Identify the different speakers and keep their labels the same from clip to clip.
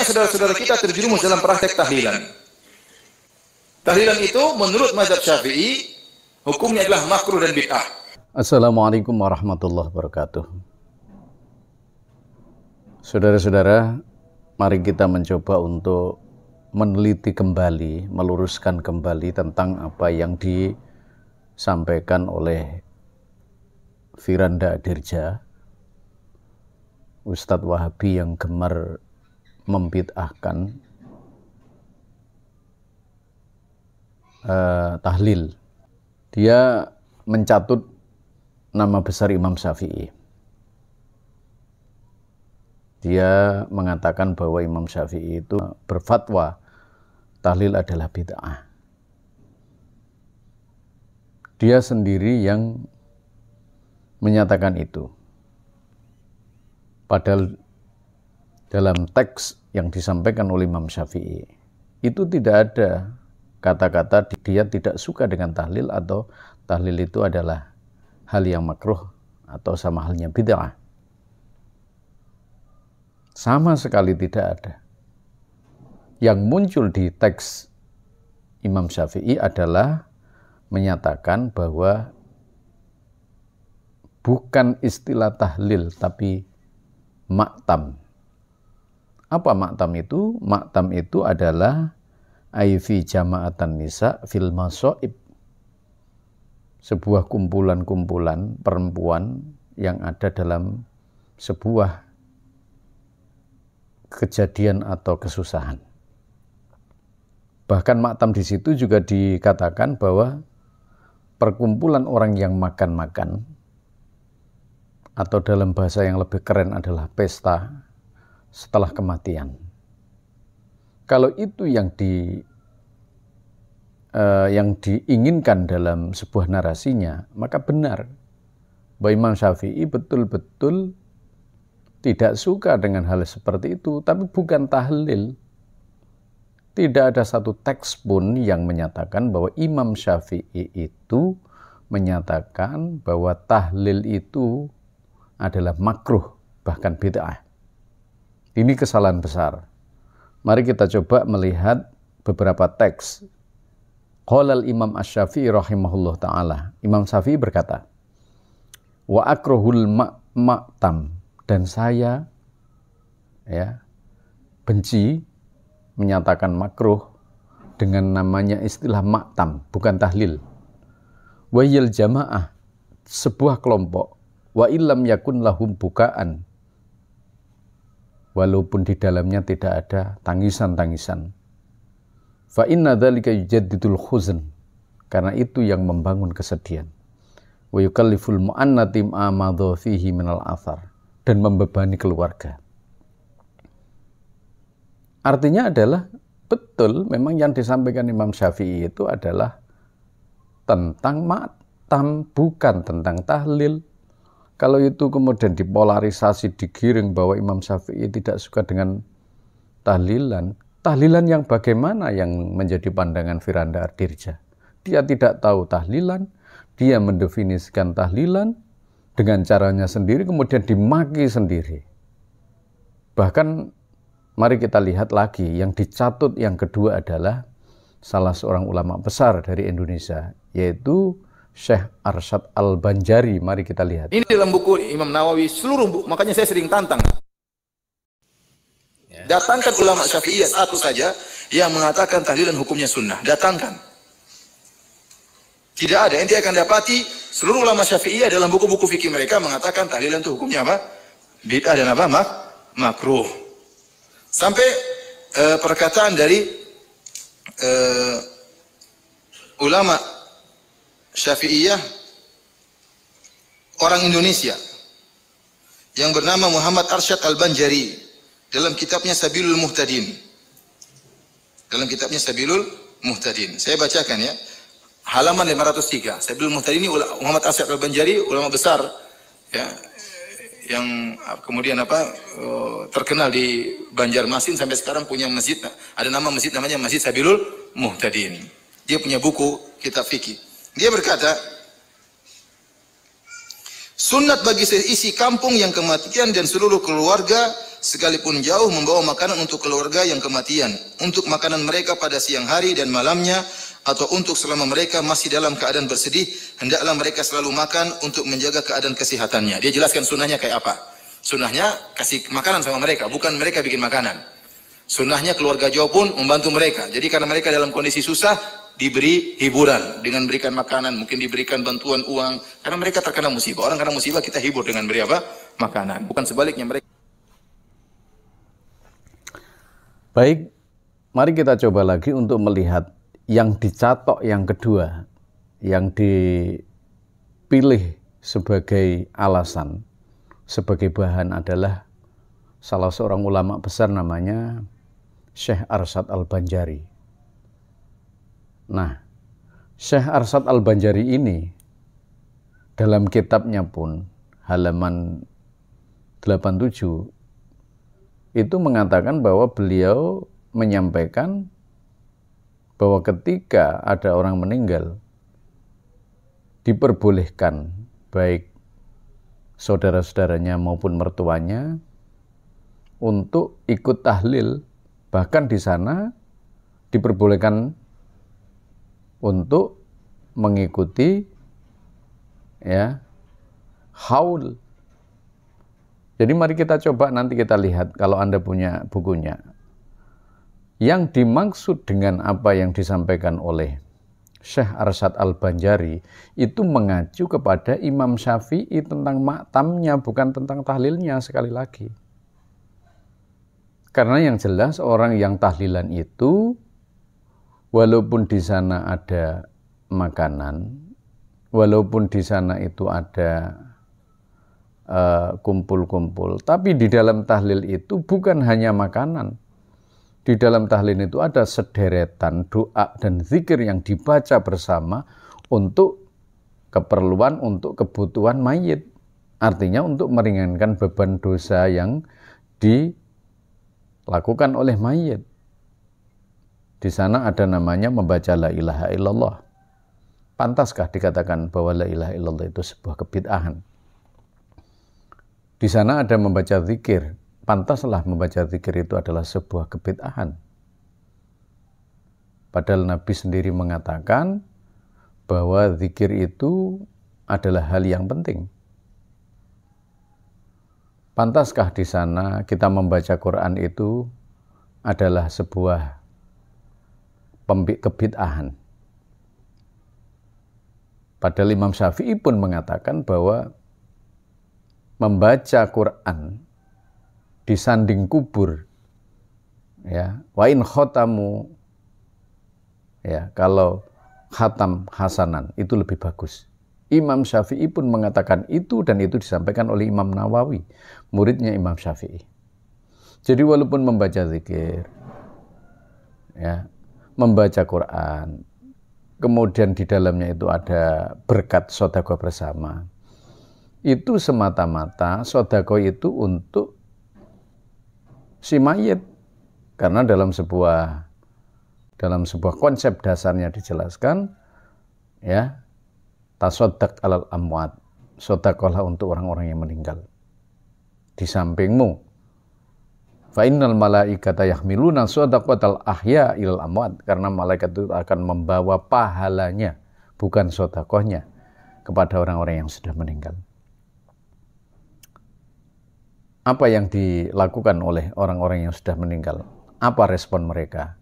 Speaker 1: saudara-saudara kita terjerumus dalam praktek tahlilan. Tahlilan itu menurut mazhab Syafi'i hukumnya adalah makruh dan bid'ah.
Speaker 2: Assalamualaikum warahmatullahi wabarakatuh. Saudara-saudara, mari kita mencoba untuk meneliti kembali, meluruskan kembali tentang apa yang disampaikan oleh Firanda Dirja, Ustadz Wahabi yang gemar membid'ahkan tahlil. Dia mencatut nama besar Imam Syafi'i. Dia mengatakan bahwa Imam Syafi'i itu berfatwa tahlil adalah bid'ah. Dia sendiri yang menyatakan itu. Padahal dalam teks yang disampaikan oleh Imam Syafi'i itu tidak ada kata-kata dia tidak suka dengan tahlil atau tahlil itu adalah hal yang makruh atau sama halnya bid'ah. Sama sekali tidak ada. Yang muncul di teks Imam Syafi'i adalah menyatakan bahwa bukan istilah tahlil tapi maktam. Apa maktam itu? Maktam itu adalah aifi jama'atan nisa fil masoib. Sebuah kumpulan-kumpulan perempuan yang ada dalam sebuah kejadian atau kesusahan. Bahkan maktam di situ juga dikatakan bahwa perkumpulan orang yang makan-makan, atau dalam bahasa yang lebih keren adalah pesta setelah kematian. Kalau itu yang diinginkan dalam sebuah narasinya, maka benar bahwa Imam Syafi'i betul-betul tidak suka dengan hal seperti itu, tapi bukan tahlil. Tidak ada satu teks pun yang menyatakan bahwa Imam Syafi'i itu menyatakan bahwa tahlil itu adalah makruh, bahkan bid'ah. Ini kesalahan besar. Mari kita coba melihat beberapa teks. Qala Imam Asy-Syafi'i rahimahullah ta'ala. Imam Syafi'i berkata, wa akrohul maktam, dan saya benci menyatakan makruh dengan namanya istilah maktam, bukan tahlil. Wa yil jamaah, sebuah kelompok, wa illam yakun lahum bukaan, walaupun di dalamnya tidak ada tangisan-tangisan. Fa inna dzalika yujaddidul khuzn, karena itu yang membangun kesedihan. Wa yukalliful mu'annati ma madha fihi minal athar, dan membebani keluarga. Artinya adalah betul memang yang disampaikan Imam Syafi'i itu adalah tentang maktam, bukan tentang tahlil. Kalau itu kemudian dipolarisasi, digiring bahwa Imam Syafi'i tidak suka dengan tahlilan, tahlilan yang bagaimana yang menjadi pandangan Firanda Dirja? Dia tidak tahu tahlilan, dia mendefinisikan tahlilan dengan caranya sendiri, kemudian dimaki sendiri. Bahkan mari kita lihat lagi, yang dicatut yang kedua adalah salah seorang ulama besar dari Indonesia, yaitu Syekh Arsyad Al-Banjari. Mari kita lihat.
Speaker 1: Ini dalam buku Imam Nawawi, seluruh buku, makanya saya sering tantang. Datangkan ulama Syafi'iyah satu saja yang mengatakan tahlilan hukumnya sunnah. Datangkan. Tidak ada. Ente akan dapati seluruh ulama Syafi'iyah dalam buku-buku fikih mereka mengatakan tahlilan itu hukumnya apa? Bid'ah dan apa? Makruh. Sampai perkataan dari ulama Syafi'iyah orang Indonesia yang bernama Muhammad Arsyad Al-Banjari dalam kitabnya Sabilul Muhtadin. Dalam kitabnya Sabilul Muhtadin. Saya bacakan ya. Halaman 503. Sabilul Muhtadin ini Muhammad Arsyad Al-Banjari, ulama besar ya, yang kemudian terkenal di Banjarmasin, sampai sekarang punya masjid. Ada nama masjid namanya Masjid Sabilul Muhtadin. Dia punya buku kitab fikih. Dia berkata, sunat bagi seisi kampung yang kematian dan seluruh keluarga sekalipun jauh membawa makanan untuk keluarga yang kematian, untuk makanan mereka pada siang hari dan malamnya, atau untuk selama mereka masih dalam keadaan bersedih, hendaklah mereka selalu makan untuk menjaga keadaan kesehatannya. Dia jelaskan sunnahnya kayak apa. Sunnahnya kasih makanan sama mereka, bukan mereka bikin makanan. Sunnahnya keluarga jauh pun membantu mereka. Jadi karena mereka dalam kondisi susah, diberi hiburan dengan berikan makanan, mungkin diberikan bantuan uang. Karena mereka terkena musibah. Orang kena musibah kita hibur dengan beri apa? Makanan. Bukan sebaliknya mereka.
Speaker 2: Baik, mari kita coba lagi untuk melihat yang dicatok yang kedua, yang dipilih sebagai alasan, sebagai bahan adalah salah seorang ulama besar namanya Syekh Arsyad Al-Banjari. Nah, Syekh Arsyad Al-Banjari ini dalam kitabnya pun halaman 87 itu mengatakan bahwa beliau menyampaikan bahwa ketika ada orang meninggal, diperbolehkan baik saudara-saudaranya maupun mertuanya untuk ikut tahlil, bahkan di sana diperbolehkan untuk mengikuti haul. Jadi mari kita coba nanti kita lihat kalau Anda punya bukunya. Yang dimaksud dengan apa yang disampaikan oleh Syekh Arsyad Al-Banjari itu mengacu kepada Imam Syafi'i tentang maktamnya, bukan tentang tahlilnya sekali lagi. Karena yang jelas orang yang tahlilan itu walaupun di sana ada makanan, walaupun di sana itu ada kumpul-kumpul, tapi di dalam tahlil itu bukan hanya makanan. Di dalam tahlil itu ada sederetan doa dan zikir yang dibaca bersama untuk keperluan, untuk kebutuhan mayit. Artinya untuk meringankan beban dosa yang dilakukan oleh mayit. Di sana ada namanya membaca la ilaha illallah. Pantaskah dikatakan bahwa la ilaha illallah itu sebuah kebid'ahan? Di sana ada membaca zikir. Pantaslah membaca zikir itu adalah sebuah kebid'ahan. Padahal Nabi sendiri mengatakan bahwa zikir itu adalah hal yang penting. Pantaskah di sana kita membaca Quran itu adalah sebuah kebid'ahan? Padahal Imam Syafi'i pun mengatakan bahwa membaca Quran di sanding kubur, wa in khotamu, kalau khatam hasanan itu lebih bagus. Imam Syafi'i pun mengatakan itu, dan itu disampaikan oleh Imam Nawawi, muridnya Imam Syafi'i. Jadi walaupun membaca zikir, membaca Quran, kemudian di dalamnya itu ada berkat sedekah bersama, itu semata-mata sedekah itu untuk si mayit. Karena dalam sebuah konsep dasarnya dijelaskan, tasaddaq alal amwat, sedekahlah untuk orang-orang yang meninggal di sampingmu. Fa innal malaikata yahmiluna sadaqatal ahya ilal amwat, karena malaikat itu akan membawa pahalanya, bukan sedekahnya, kepada orang-orang yang sudah meninggal. Apa yang dilakukan oleh orang-orang yang sudah meninggal? Apa respon mereka?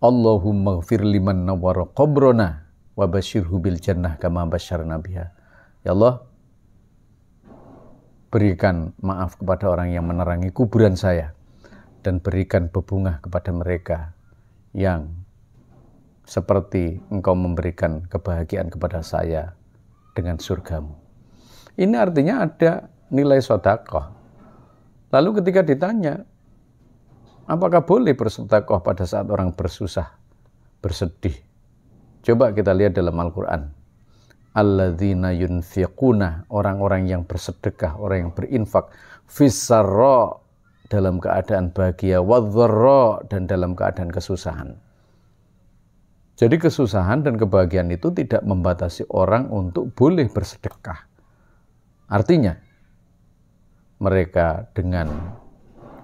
Speaker 2: Allahumma ghfir liman nawwara qabrana wa basyirhu bil jannah kama basyarna biha. Ya Allah, berikan maaf kepada orang yang menerangi kuburan saya, dan berikan bebungah kepada mereka yang seperti engkau memberikan kebahagiaan kepada saya dengan surgamu. Ini artinya ada nilai sedekah. Lalu ketika ditanya, apakah boleh bersedekah pada saat orang bersusah, bersedih? Coba kita lihat dalam Al-Quran. Alladzina yunfiquna, orang-orang yang bersedekah, orang yang berinfak, fissarra, dalam keadaan bahagia, wadharra, dan dalam keadaan kesusahan. Jadi kesusahan dan kebahagiaan itu tidak membatasi orang untuk boleh bersedekah. Artinya, mereka dengan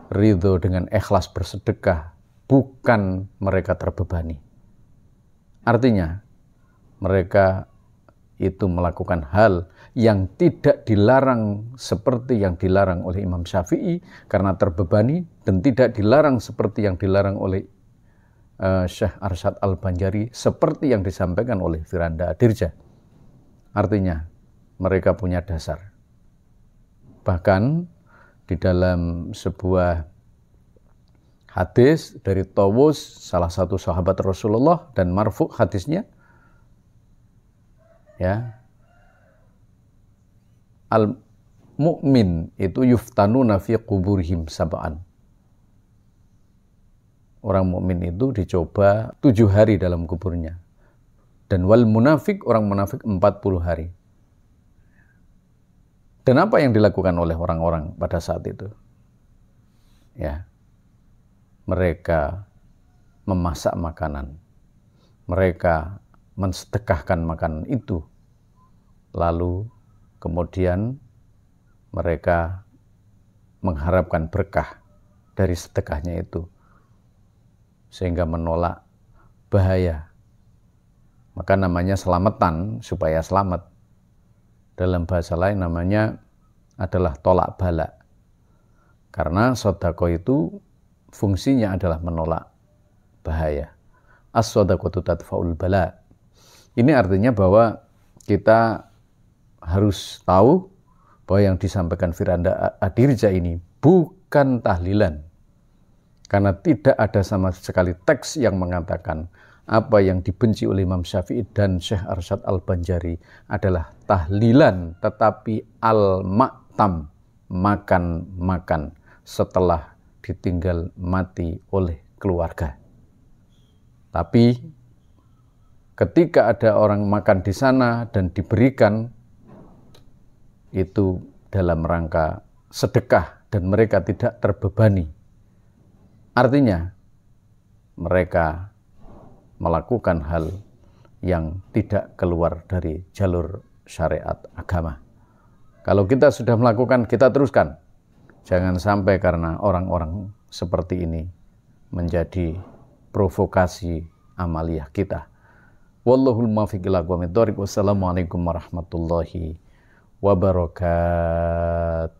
Speaker 2: ridho dengan ikhlas bersedekah, bukan mereka terbebani. Artinya, mereka itu melakukan hal yang tidak dilarang seperti yang dilarang oleh Imam Syafi'i karena terbebani, dan tidak dilarang seperti yang dilarang oleh Syekh Arsyad Al-Banjari seperti yang disampaikan oleh Firanda Adirja. Artinya, mereka punya dasar. Bahkan di dalam sebuah hadis dari Tawus, salah satu sahabat Rasulullah, dan marfu hadisnya, ya, al-mu'min itu yuftanuna fi quburihim sab'an. Orang mukmin itu dicoba 7 hari dalam kuburnya. Dan wal munafik, orang munafik 40 hari. Dan apa yang dilakukan oleh orang-orang pada saat itu? Ya, mereka memasak makanan. Mereka mensedekahkan makanan itu. Lalu kemudian mereka mengharapkan berkah dari sedekahnya itu, sehingga menolak bahaya. Maka namanya selamatan, supaya selamat. Dalam bahasa lain namanya adalah tolak bala. Karena sedekah itu fungsinya adalah menolak bahaya. As-shadaqatu tadfa'ul bala. Ini artinya bahwa kita harus tahu bahwa yang disampaikan Firanda Adirja ini bukan tahlilan. Karena tidak ada sama sekali teks yang mengatakan apa yang dibenci oleh Imam Syafi'i dan Syekh Arsyad Al-Banjari adalah tahlilan, tetapi al-ma'tam, makan-makan setelah ditinggal mati oleh keluarga. Tapi ketika ada orang makan di sana dan diberikan, itu dalam rangka sedekah dan mereka tidak terbebani. Artinya mereka melakukan hal yang tidak keluar dari jalur syariat agama. Kalau kita sudah melakukan, kita teruskan. Jangan sampai karena orang-orang seperti ini menjadi provokasi amaliyah kita. Wallahul muwaffiq ila aqwamit thoriq. Wassalamualaikum warahmatullahi wabarakatuh.